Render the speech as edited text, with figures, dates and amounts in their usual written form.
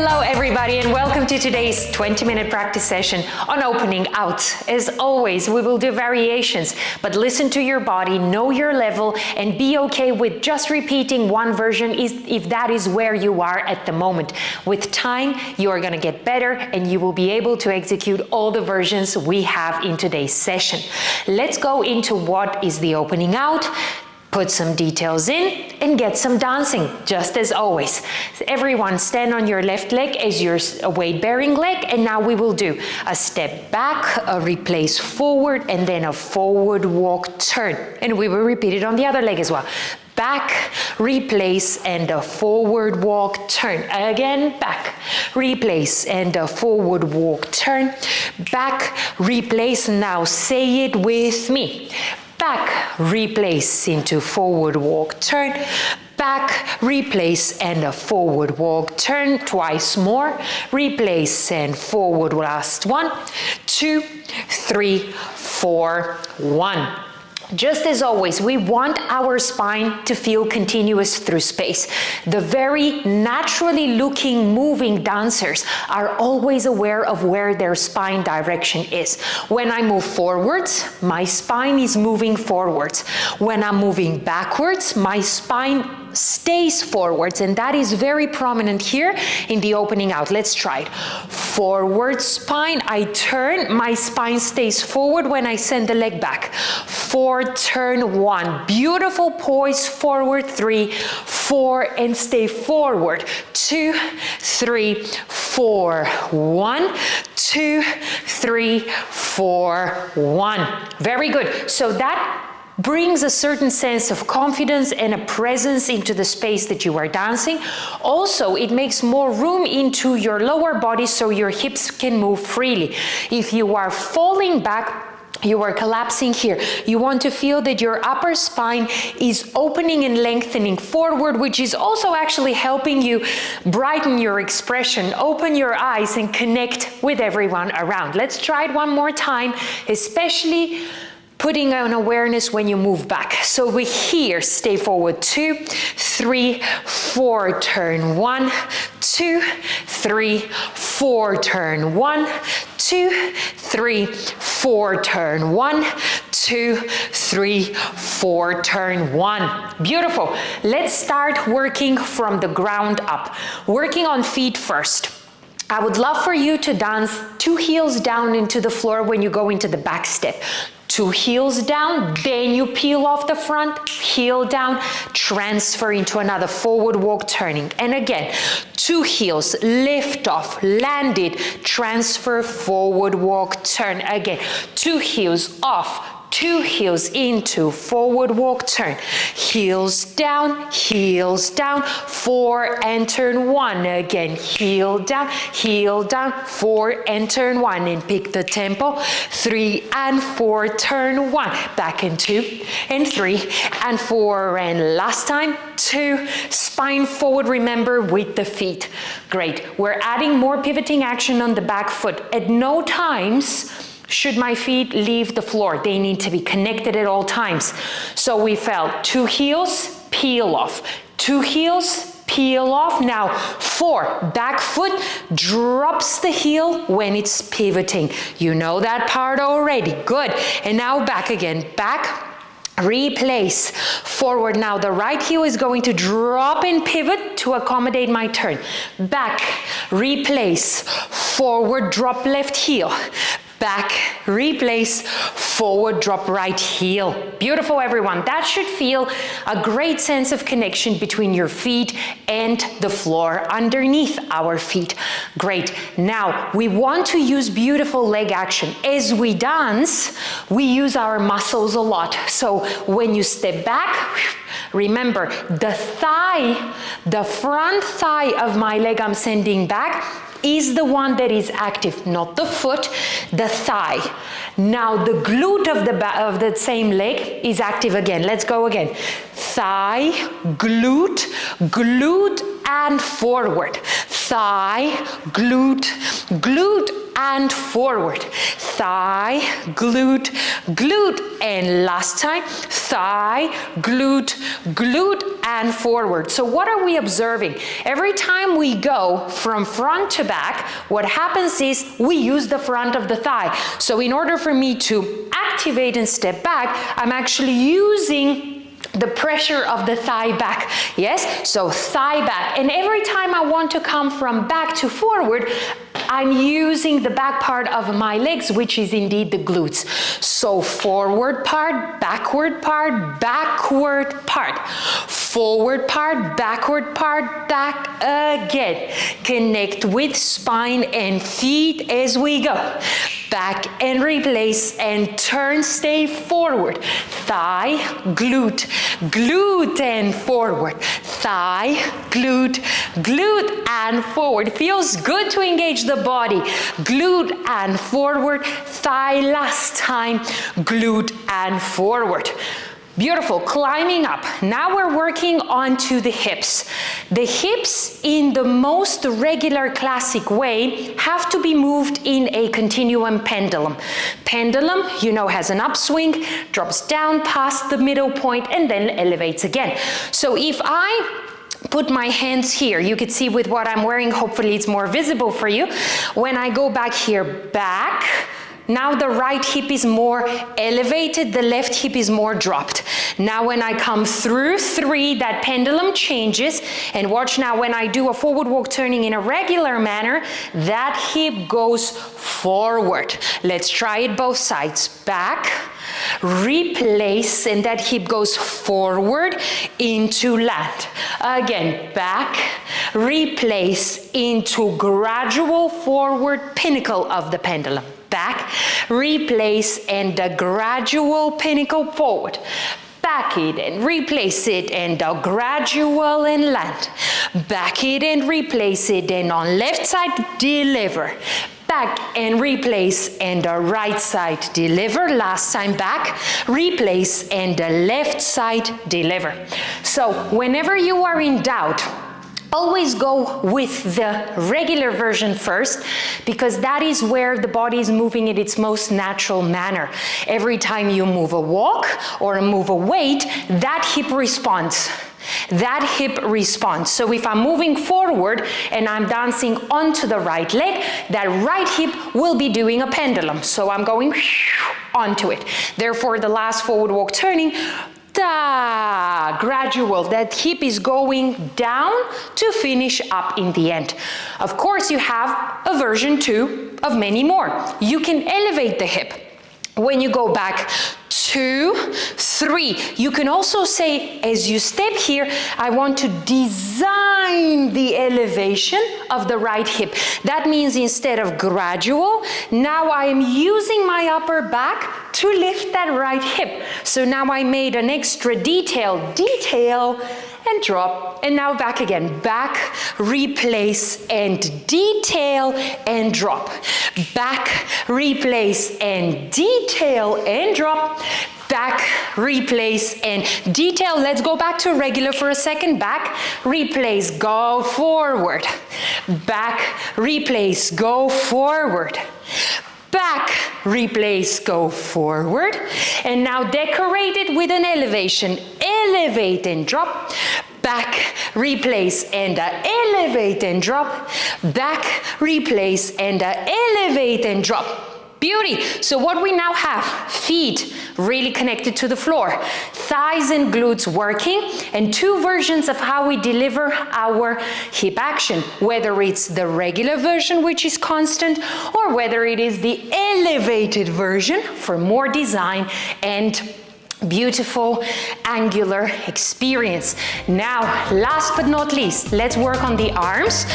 Hello everybody and welcome to today's 20-minute practice session on opening out. As always, we will do variations, but listen to your body, know your level, and be okay with just repeating one version if that is where you are at the moment. With time, you are going to get better and you will be able to execute all the versions we have in today's session. Let's go into what is the opening out. Put some details in and get some dancing, just as always. Everyone stand on your left leg as your weight-bearing leg, and now we will do a step back, a replace forward, and then a forward walk turn. And we will repeat it on the other leg as well. Back, replace, and a forward walk turn. Again, back, replace, and a forward walk turn. Back, replace, now say it with me. Back, replace into forward walk, turn. Back, replace, and a forward walk, turn. Twice more. Replace and forward, last 1, 2, 3, 4, 1. Just as always, we want our spine to feel continuous through space. The very naturally looking, moving dancers are always aware of where their spine direction is. When I move forwards, my spine is moving forwards. When I'm moving backwards, my spine stays forwards, and that is very prominent here in the opening out. Let's try it. Forward spine, I turn, my spine stays forward when I send the leg back. 4, turn 1, beautiful poise, forward 3, 4, and stay forward. 2, 3, 4, 1, 2, 3, 4, 1. Very good. So that brings a certain sense of confidence and a presence into the space that you are dancing. Also, it makes more room into your lower body so your hips can move freely. If you are falling back, you are collapsing here. You want to feel that your upper spine is opening and lengthening forward, which is also actually helping you brighten your expression, open your eyes, and connect with everyone around. Let's try it one more time, especially putting on awareness when you move back. So we here, stay forward, 2, 3, 4, turn 1, 2, 3, 4, turn 1, 2, 3, 4, turn 1, 2, 3, 4, turn 1. Beautiful. Let's start working from the ground up. Working on feet first. I would love for you to dance 2 heels down into the floor when you go into the back step. 2 heels down, then you peel off the front, heel down, transfer into another forward walk turning. And again, 2 heels, lift off, landed, transfer, forward walk, turn. Again, 2 heels off, 2 heels into forward walk, turn. Heels down, 4 and turn 1. Again, heel down, 4 and turn 1. And pick the tempo, 3 and 4, turn 1. Back in 2 and 3 and 4. And last time, 2, spine forward, remember, with the feet. Great. We're adding more pivoting action on the back foot. At no times should my feet leave the floor. They need to be connected at all times. So we felt 2 heels, peel off. 2 heels, peel off. Now 4, back foot drops the heel when it's pivoting. You know that part already. Good. And now back again. Back. Replace, forward. Now the right heel is going to drop and pivot to accommodate my turn. Back, replace, forward, drop left heel. Back, replace, forward, drop right heel. Beautiful, everyone. That should feel a great sense of connection between your feet and the floor underneath our feet. Great. Now, we want to use beautiful leg action. As we dance, we use our muscles a lot. So when you step back, remember, the thigh, the front thigh of my leg I'm sending back is the one that is active, not the foot, the thigh. Now the glute of the same leg is active again. Let's go again. Thigh, glute, glute and forward. Thigh, glute, glute and forward. Thigh, glute, glute, and last time, thigh, glute, glute, and forward. So what are we observing? Every time we go from front to back, what happens is we use the front of the thigh. So in order for me to activate and step back, I'm actually using the pressure of the thigh back. Yes, so thigh back. And every time I want to come from back to forward, I'm using the back part of my legs, which is indeed the glutes. So forward part, backward part, backward part. Forward part, backward part, back again. Connect with spine and feet as we go. Back and replace and turn, stay forward. Thigh, glute, glute and forward. Thigh, glute, glute and forward. Feels good to engage the body. Glute and forward. Thigh last time. Glute and forward. Beautiful, climbing up. Now we're working onto the hips. The hips in the most regular classic way have to be moved in a continuum pendulum. Pendulum, you know, has an upswing, drops down past the middle point and then elevates again. So if I put my hands here, you could see with what I'm wearing, hopefully it's more visible for you. When I go back here, back, now the right hip is more elevated, the left hip is more dropped. Now when I come through 3, that pendulum changes, and watch now when I do a forward walk turning in a regular manner, that hip goes forward. Let's try it both sides. Back, replace, and that hip goes forward into land. Again, back, replace into gradual forward pinnacle of the pendulum. Back, replace, and a gradual pinnacle forward. Back it and replace it, and a gradual and land. Back it and replace it, and on left side, deliver. Back and replace, and the right side, deliver. Last time back, replace, and the left side, deliver. So whenever you are in doubt, always go with the regular version first, because that is where the body is moving in its most natural manner. Every time you move a walk or move a weight, that hip responds. That hip responds. So if I'm moving forward and I'm dancing onto the right leg, that right hip will be doing a pendulum. So I'm going onto it. Therefore, the last forward walk turning, da, gradual. That hip is going down to finish up in the end. Of course, you have a version 2 of many more. You can elevate the hip. When you go back 2, 3, you can also say, as you step here, I want to design the elevation of the right hip. That means instead of gradual, now I am using my upper back to lift that right hip. So now I made an extra detail, and drop, and now back again. Back, replace, and detail, and drop. Back, replace, and detail, and drop. Back, replace, and detail. Let's go back to regular for a second. Back, replace, go forward. Back, replace, go forward. Back, replace, go forward. And now decorate it with an elevation. Elevate and drop. Back, replace, and elevate and drop. Back, replace, and elevate and drop. Beauty. So what we now have, feet really connected to the floor, thighs and glutes working, and 2 versions of how we deliver our hip action, whether it's the regular version, which is constant, or whether it is the elevated version for more design and beautiful angular experience. Now, last but not least, let's work on the arms.